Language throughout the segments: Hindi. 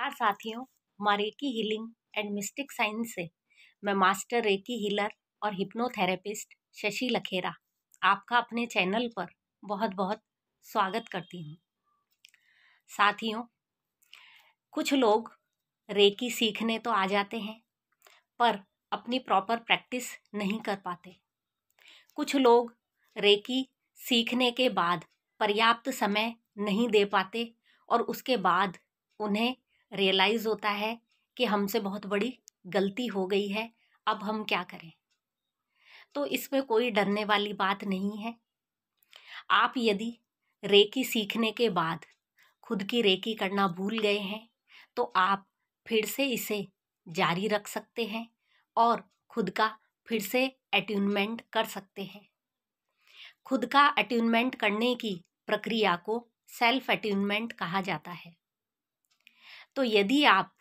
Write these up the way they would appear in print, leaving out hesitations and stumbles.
नमस्कार साथियों, माँ recce healing and mistake science से मैं मास्टर रेकी हीलर और हिप्नोथेरेपिस्ट शशि लखेरा आपका अपने चैनल पर बहुत बहुत स्वागत करती हूँ। साथियों, कुछ लोग रेकी सीखने तो आ जाते हैं पर अपनी प्रॉपर प्रैक्टिस नहीं कर पाते। कुछ लोग रेकी सीखने के बाद पर्याप्त समय नहीं दे पाते और उसके बाद उन्हें रियलाइज़ होता है कि हमसे बहुत बड़ी गलती हो गई है, अब हम क्या करें। तो इसमें कोई डरने वाली बात नहीं है। आप यदि रेकी सीखने के बाद खुद की रेकी करना भूल गए हैं तो आप फिर से इसे जारी रख सकते हैं और खुद का फिर से अट्यूनमेंट कर सकते हैं। खुद का अट्यूनमेंट करने की प्रक्रिया को सेल्फ अट्यूनमेंट कहा जाता है। तो यदि आप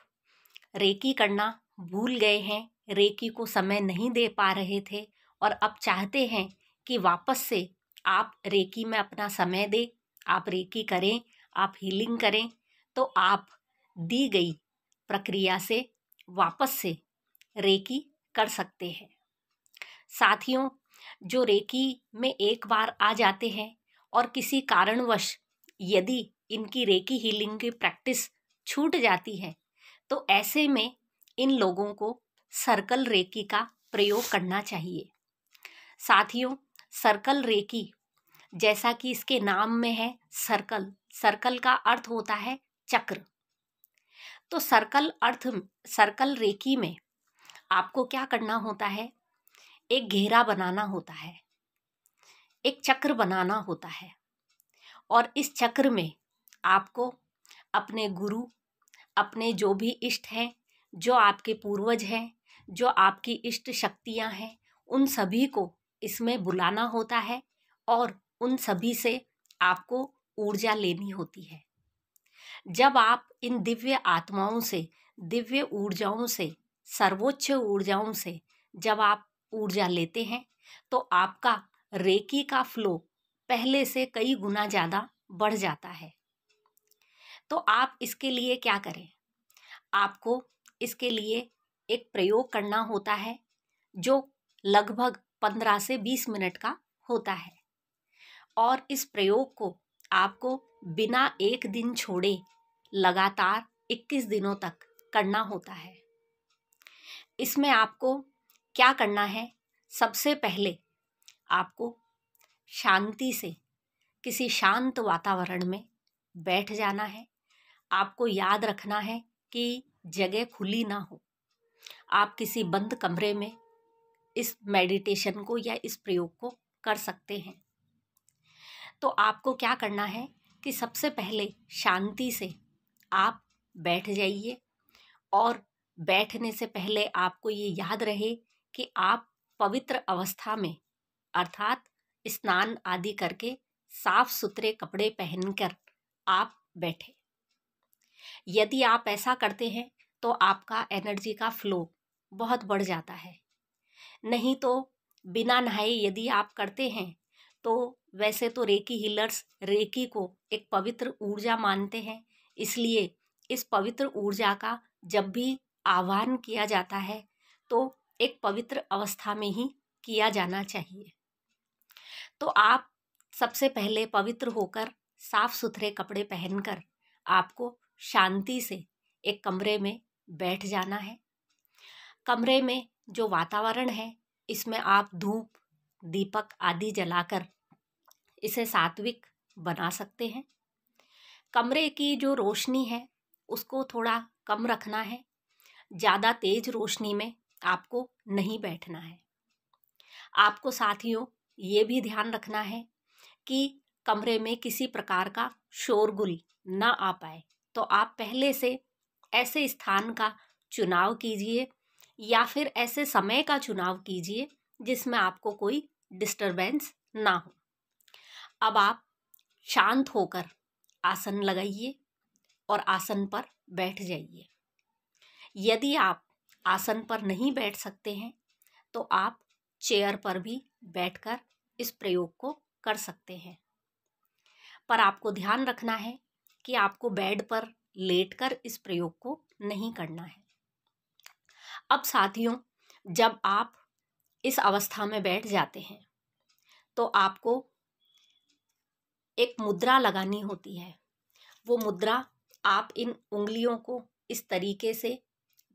रेकी करना भूल गए हैं, रेकी को समय नहीं दे पा रहे थे और अब चाहते हैं कि वापस से आप रेकी में अपना समय दें, आप रेकी करें, आप हीलिंग करें, तो आप दी गई प्रक्रिया से वापस से रेकी कर सकते हैं। साथियों, जो रेकी में एक बार आ जाते हैं और किसी कारणवश यदि इनकी रेकी हीलिंग की प्रैक्टिस छूट जाती है तो ऐसे में इन लोगों को सर्कल रेकी का प्रयोग करना चाहिए। साथियों, सर्कल रेकी जैसा कि इसके नाम में है सर्कल, सर्कल का अर्थ होता है चक्र। तो सर्कल रेकी में आपको क्या करना होता है, एक घेरा बनाना होता है, एक चक्र बनाना होता है और इस चक्र में आपको अपने गुरु, अपने जो भी इष्ट हैं, जो आपके पूर्वज हैं, जो आपकी इष्ट शक्तियां हैं, उन सभी को इसमें बुलाना होता है और उन सभी से आपको ऊर्जा लेनी होती है। जब आप इन दिव्य आत्माओं से, दिव्य ऊर्जाओं से, सर्वोच्च ऊर्जाओं से जब आप ऊर्जा लेते हैं तो आपका रेकी का फ्लो पहले से कई गुना ज़्यादा बढ़ जाता है। तो आप इसके लिए क्या करें, आपको इसके लिए एक प्रयोग करना होता है जो लगभग 15 से 20 मिनट का होता है और इस प्रयोग को आपको बिना एक दिन छोड़े लगातार 21 दिनों तक करना होता है। इसमें आपको क्या करना है, सबसे पहले आपको शांति से किसी शांत वातावरण में बैठ जाना है। आपको याद रखना है कि जगह खुली ना हो। आप किसी बंद कमरे में इस मेडिटेशन को या इस प्रयोग को कर सकते हैं। तो आपको क्या करना है कि सबसे पहले शांति से आप बैठ जाइए और बैठने से पहले आपको ये याद रहे कि आप पवित्र अवस्था में, अर्थात स्नान आदि करके साफ सुथरे कपड़े पहनकर आप बैठे। यदि आप ऐसा करते हैं तो आपका एनर्जी का फ्लो बहुत बढ़ जाता है। नहीं तो बिना नहाए यदि आप करते हैं तो वैसे तो रेकी हीलर्स रेकी को एक पवित्र ऊर्जा मानते हैं, इसलिए इस पवित्र ऊर्जा का जब भी आह्वान किया जाता है तो एक पवित्र अवस्था में ही किया जाना चाहिए। तो आप सबसे पहले पवित्र होकर साफ सुथरे कपड़े पहनकर आपको शांति से एक कमरे में बैठ जाना है। कमरे में जो वातावरण है इसमें आप धूप, दीपक आदि जलाकर इसे सात्विक बना सकते हैं। कमरे की जो रोशनी है उसको थोड़ा कम रखना है, ज़्यादा तेज रोशनी में आपको नहीं बैठना है। आपको साथियों ये भी ध्यान रखना है कि कमरे में किसी प्रकार का शोरगुल ना आ पाए। तो आप पहले से ऐसे स्थान का चुनाव कीजिए या फिर ऐसे समय का चुनाव कीजिए जिसमें आपको कोई डिस्टरबेंस ना हो। अब आप शांत होकर आसन लगाइए और आसन पर बैठ जाइए। यदि आप आसन पर नहीं बैठ सकते हैं तो आप चेयर पर भी बैठकर इस प्रयोग को कर सकते हैं। पर आपको ध्यान रखना है कि आपको बेड पर लेटकर इस प्रयोग को नहीं करना है। अब साथियों, जब आप इस अवस्था में बैठ जाते हैं तो आपको एक मुद्रा लगानी होती है। वो मुद्रा आप इन उंगलियों को इस तरीके से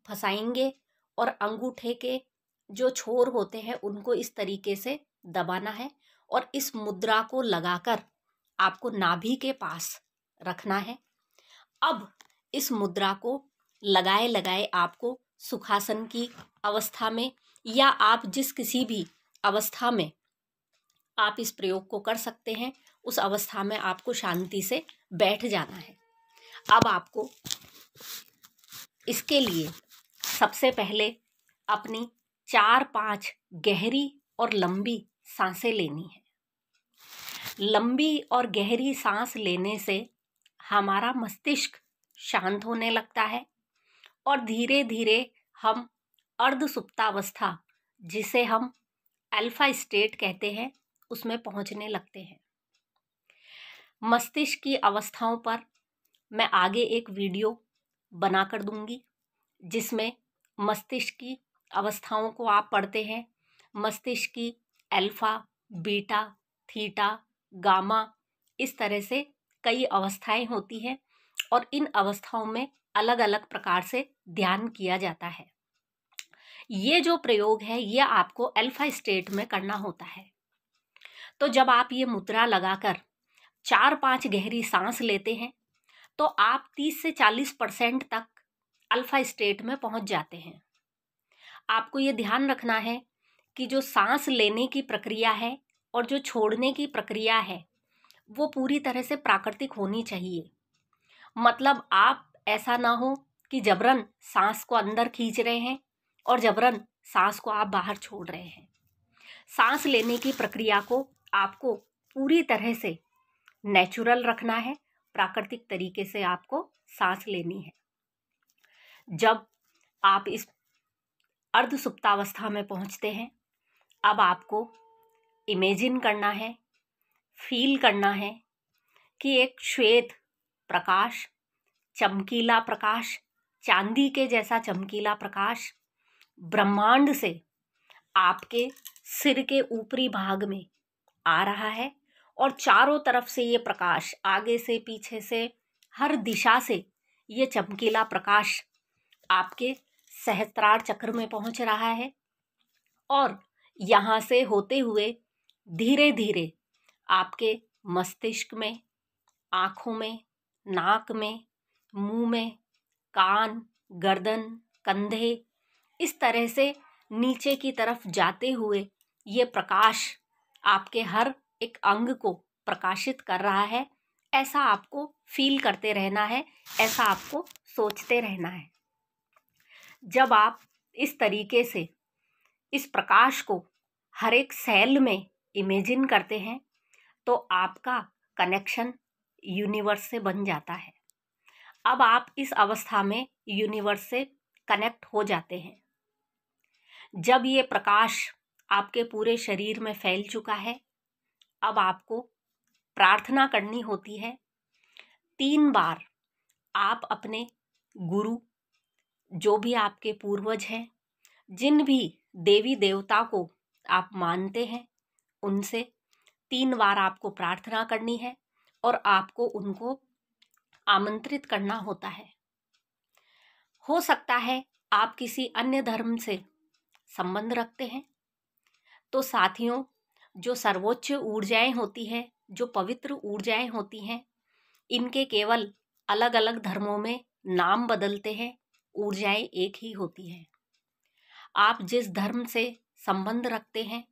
फंसाएंगे और अंगूठे के जो छोर होते हैं उनको इस तरीके से दबाना है और इस मुद्रा को लगाकर आपको नाभि के पास रखना है। अब इस मुद्रा को लगाए लगाए आपको सुखासन की अवस्था में या आप जिस किसी भी अवस्था में आप इस प्रयोग को कर सकते हैं, उस अवस्था में आपको शांति से बैठ जाना है। अब आपको इसके लिए सबसे पहले अपनी 4-5 गहरी और लंबी सांसें लेनी है। लंबी और गहरी सांस लेने से हमारा मस्तिष्क शांत होने लगता है और धीरे धीरे हम अर्ध सुप्तावस्था, जिसे हम अल्फा स्टेट कहते हैं, उसमें पहुंचने लगते हैं। मस्तिष्क की अवस्थाओं पर मैं आगे एक वीडियो बनाकर दूंगी, जिसमें मस्तिष्क की अवस्थाओं को आप पढ़ते हैं। मस्तिष्क की अल्फा, बीटा, थीटा, गामा, इस तरह से कई अवस्थाएं होती हैं और इन अवस्थाओं में अलग अलग प्रकार से ध्यान किया जाता है। ये जो प्रयोग है ये आपको अल्फा स्टेट में करना होता है। तो जब आप ये मुद्रा लगाकर 4-5 गहरी सांस लेते हैं तो आप 30 से 40% तक अल्फा स्टेट में पहुंच जाते हैं। आपको ये ध्यान रखना है कि जो सांस लेने की प्रक्रिया है और जो छोड़ने की प्रक्रिया है वो पूरी तरह से प्राकृतिक होनी चाहिए। मतलब आप ऐसा ना हो कि जबरन सांस को अंदर खींच रहे हैं और जबरन सांस को आप बाहर छोड़ रहे हैं। सांस लेने की प्रक्रिया को आपको पूरी तरह से नेचुरल रखना है, प्राकृतिक तरीके से आपको सांस लेनी है। जब आप इस अर्ध सुप्तावस्था में पहुंचते हैं, अब आपको इमेजिन करना है, फील करना है कि एक श्वेत प्रकाश, चमकीला प्रकाश, चांदी के जैसा चमकीला प्रकाश ब्रह्मांड से आपके सिर के ऊपरी भाग में आ रहा है और चारों तरफ से ये प्रकाश, आगे से पीछे से हर दिशा से ये चमकीला प्रकाश आपके सहस्त्रार चक्र में पहुंच रहा है और यहाँ से होते हुए धीरे धीरे आपके मस्तिष्क में, आँखों में, नाक में, मुंह में, कान, गर्दन, कंधे, इस तरह से नीचे की तरफ जाते हुए ये प्रकाश आपके हर एक अंग को प्रकाशित कर रहा है। ऐसा आपको फील करते रहना है, ऐसा आपको सोचते रहना है। जब आप इस तरीके से इस प्रकाश को हर एक सेल में इमेजिन करते हैं तो आपका कनेक्शन यूनिवर्स से बन जाता है। अब आप इस अवस्था में यूनिवर्स से कनेक्ट हो जाते हैं। जब ये प्रकाश आपके पूरे शरीर में फैल चुका है, अब आपको प्रार्थना करनी होती है। 3 बार आप अपने गुरु, जो भी आपके पूर्वज हैं, जिन भी देवी देवता को आप मानते हैं, उनसे 3 बार आपको प्रार्थना करनी है और आपको उनको आमंत्रित करना होता है। हो सकता है आप किसी अन्य धर्म से संबंध रखते हैं, तो साथियों, जो सर्वोच्च ऊर्जाएं होती हैं, जो पवित्र ऊर्जाएं होती हैं, इनके केवल अलग अलग धर्मों में नाम बदलते हैं, ऊर्जाएं एक ही होती हैं। आप जिस धर्म से संबंध रखते हैं,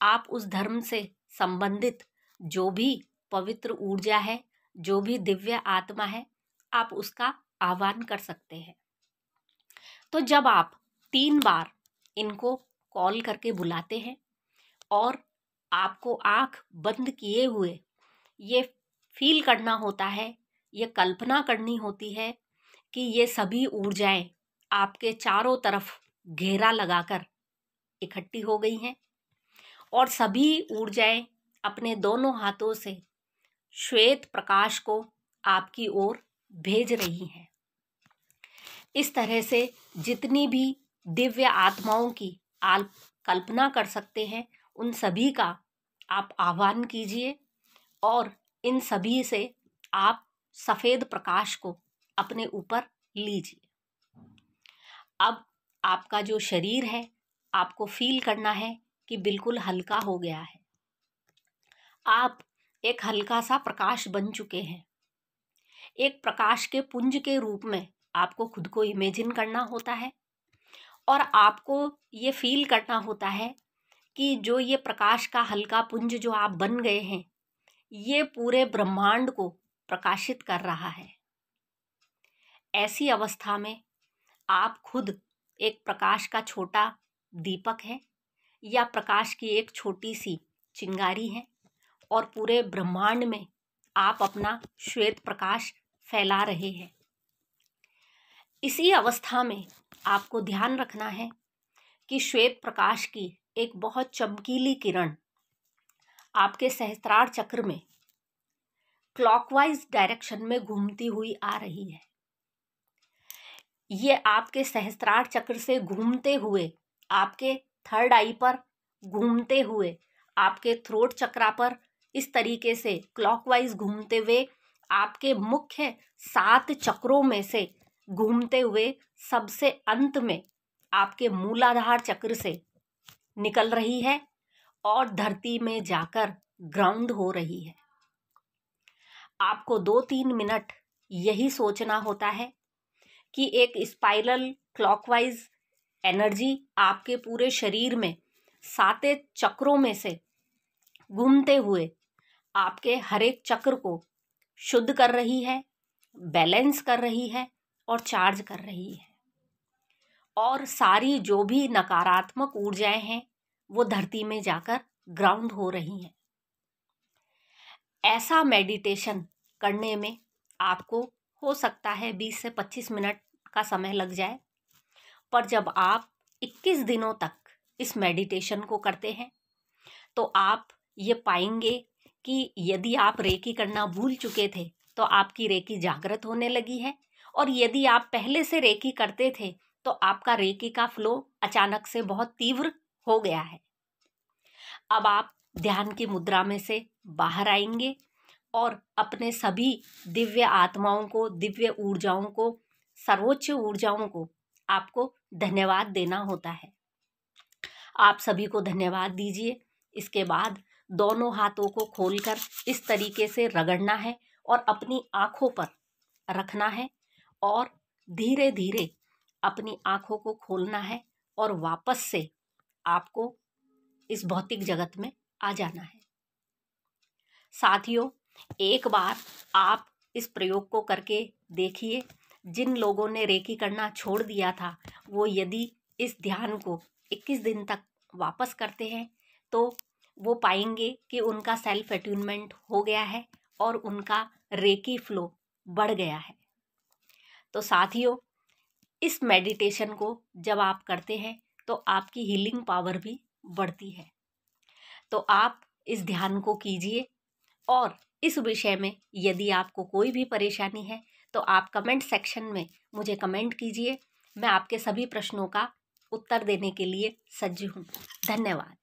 आप उस धर्म से संबंधित जो भी पवित्र ऊर्जा है, जो भी दिव्य आत्मा है, आप उसका आह्वान कर सकते हैं। तो जब आप 3 बार इनको कॉल करके बुलाते हैं और आपको आँख बंद किए हुए ये फील करना होता है, ये कल्पना करनी होती है कि ये सभी ऊर्जाएं आपके चारों तरफ घेरा लगाकर इकट्ठी हो गई हैं और सभी ऊर्जाएं अपने दोनों हाथों से श्वेत प्रकाश को आपकी ओर भेज रही हैं। इस तरह से जितनी भी दिव्य आत्माओं की आप कल्पना कर सकते हैं, उन सभी का आप आह्वान कीजिए और इन सभी से आप सफ़ेद प्रकाश को अपने ऊपर लीजिए। अब आपका जो शरीर है, आपको फील करना है कि बिल्कुल हल्का हो गया है। आप एक हल्का सा प्रकाश बन चुके हैं। एक प्रकाश के पुंज के रूप में आपको खुद को इमेजिन करना होता है और आपको ये फील करना होता है कि जो ये प्रकाश का हल्का पुंज जो आप बन गए हैं, ये पूरे ब्रह्मांड को प्रकाशित कर रहा है। ऐसी अवस्था में आप खुद एक प्रकाश का छोटा दीपक है या प्रकाश की एक छोटी सी चिंगारी है और पूरे ब्रह्मांड में आप अपना श्वेत प्रकाश फैला रहे हैं। इसी अवस्था में आपको ध्यान रखना है कि श्वेत प्रकाश की एक बहुत चमकीली किरण आपके सहस्त्रार चक्र में क्लॉकवाइज डायरेक्शन में घूमती हुई आ रही है। ये आपके सहस्त्रार चक्र से घूमते हुए आपके थर्ड आई पर घूमते हुए आपके थ्रोट चक्रा पर इस तरीके से क्लॉकवाइज घूमते हुए आपके मुख्य 7 चक्रों में से घूमते हुए सबसे अंत में आपके मूलाधार चक्र से निकल रही है और धरती में जाकर ग्राउंड हो रही है। आपको 2-3 मिनट यही सोचना होता है कि एक स्पाइरल क्लॉकवाइज एनर्जी आपके पूरे शरीर में 7 चक्रों में से घूमते हुए आपके हर एक चक्र को शुद्ध कर रही है, बैलेंस कर रही है और चार्ज कर रही है। और सारी जो भी नकारात्मक ऊर्जाएं हैं वो धरती में जाकर ग्राउंड हो रही हैं। ऐसा मेडिटेशन करने में आपको हो सकता है 20 से 25 मिनट का समय लग जाए, पर जब आप 21 दिनों तक इस मेडिटेशन को करते हैं तो आप ये पाएंगे कि यदि आप रेकी करना भूल चुके थे तो आपकी रेकी जागृत होने लगी है, और यदि आप पहले से रेकी करते थे तो आपका रेकी का फ्लो अचानक से बहुत तीव्र हो गया है। अब आप ध्यान की मुद्रा में से बाहर आएंगे और अपने सभी दिव्य आत्माओं को, दिव्य ऊर्जाओं को, सर्वोच्च ऊर्जाओं को आपको धन्यवाद देना होता है। आप सभी को धन्यवाद दीजिए। इसके बाद दोनों हाथों को खोलकर इस तरीके से रगड़ना है और अपनी आँखों पर रखना है और धीरे धीरे अपनी आँखों को खोलना है और वापस से आपको इस भौतिक जगत में आ जाना है। साथियों, एक बार आप इस प्रयोग को करके देखिए। जिन लोगों ने रेकी करना छोड़ दिया था वो यदि इस ध्यान को 21 दिन तक वापस करते हैं तो वो पाएंगे कि उनका सेल्फ अट्यूनमेंट हो गया है और उनका रेकी फ्लो बढ़ गया है। तो साथियों, इस मेडिटेशन को जब आप करते हैं तो आपकी हीलिंग पावर भी बढ़ती है। तो आप इस ध्यान को कीजिए और इस विषय में यदि आपको कोई भी परेशानी है तो आप कमेंट सेक्शन में मुझे कमेंट कीजिए। मैं आपके सभी प्रश्नों का उत्तर देने के लिए सज्ज हूँ। धन्यवाद।